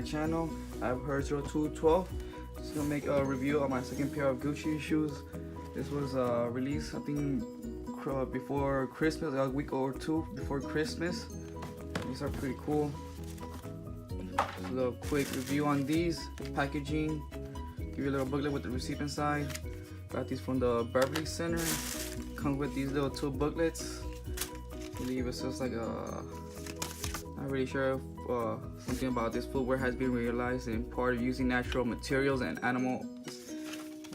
channel. I've heard 0212. Just gonna make a review of my second pair of Gucci shoes. This was released, I think, before Christmas, a week or two before Christmas. These are pretty cool. Just a little quick review on these. Packaging. Give you a little booklet with the receipt inside. Got these from the Beverly Center. Comes with these little two booklets. I believe it's just like a, not really sure if something about this footwear has been realized in part of using natural materials and animal.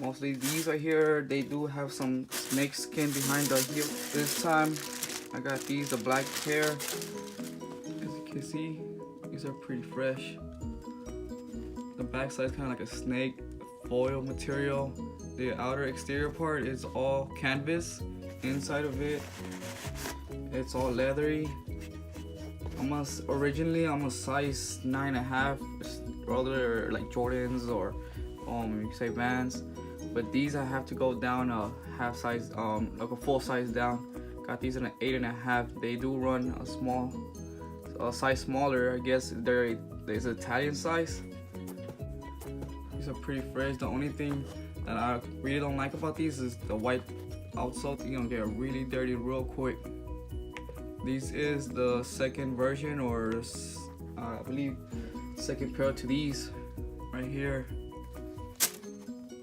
Mostly these right here, they do have some snake skin behind the heel. This time I got these, the black pair. As you can see, these are pretty fresh. The back side is kind of like a snake foil material. The outer exterior part is all canvas. Inside of it, it's all leathery. Originally I'm a size 9.5, rather like Jordans or you say Vans, but these I have to go down a half size, like a full size down. Got these in an 8.5. They do run a size smaller. I guess there's Italian size. These are pretty fresh. The only thing that I really don't like about these is the white outsole. You're gonna get really dirty real quick. This is the second version, or I believe second pair to these right here.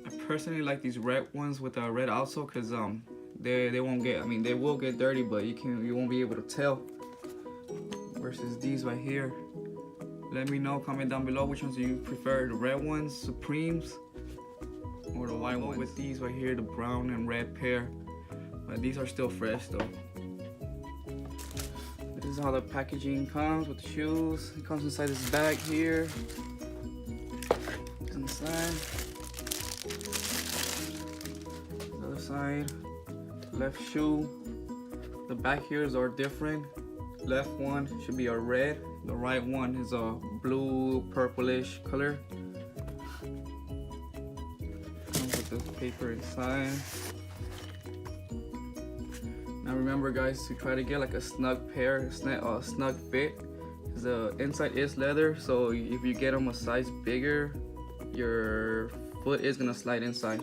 I personally like these red ones with a red outsole because they won't get, I mean they will get dirty, but you won't be able to tell. Versus these right here. Let me know, comment down below which ones do you prefer, the red ones, Supremes, or the white one. With these right here, the brown and red pair. But these are still fresh though. This is how the packaging comes with the shoes. It comes inside this bag here. Inside. The other side. Left shoe. The back here are different. Left one should be a red. The right one is a blue purplish color. Comes with this paper inside. Now remember guys, to try to get like a snug pair, snug fit, because the inside is leather, so if you get them a size bigger, your foot is gonna slide inside.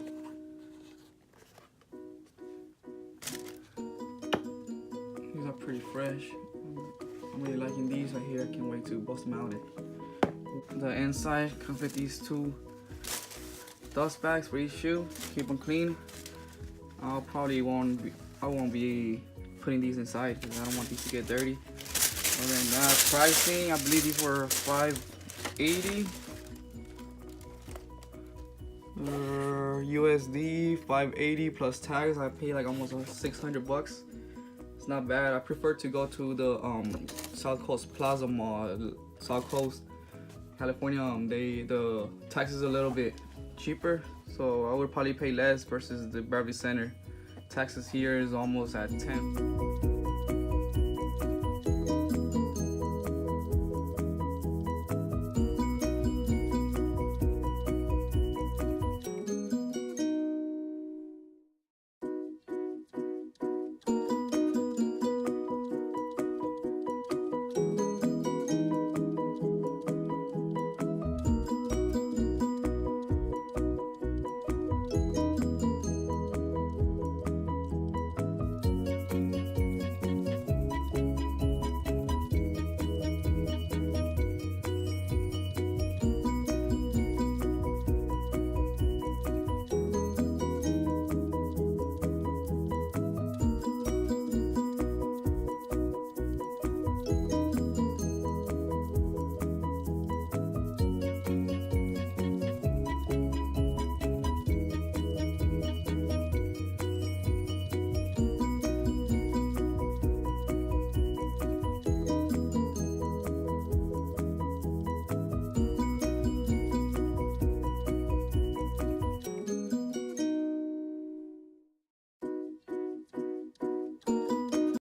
These are pretty fresh. I'm really liking these right here. I can't wait to bust them out. The inside comes with these two dust bags for each shoe. Keep them clean. I won't be putting these inside because I don't want these to get dirty. Other than that, pricing, I believe these were $580 USD, $580 plus tags. I paid like almost $600. It's not bad. I prefer to go to the South Coast Plaza Mall, South Coast, California. The taxes are a little bit cheaper, so I would probably pay less versus the Beverly Center. Taxes here is almost at 10.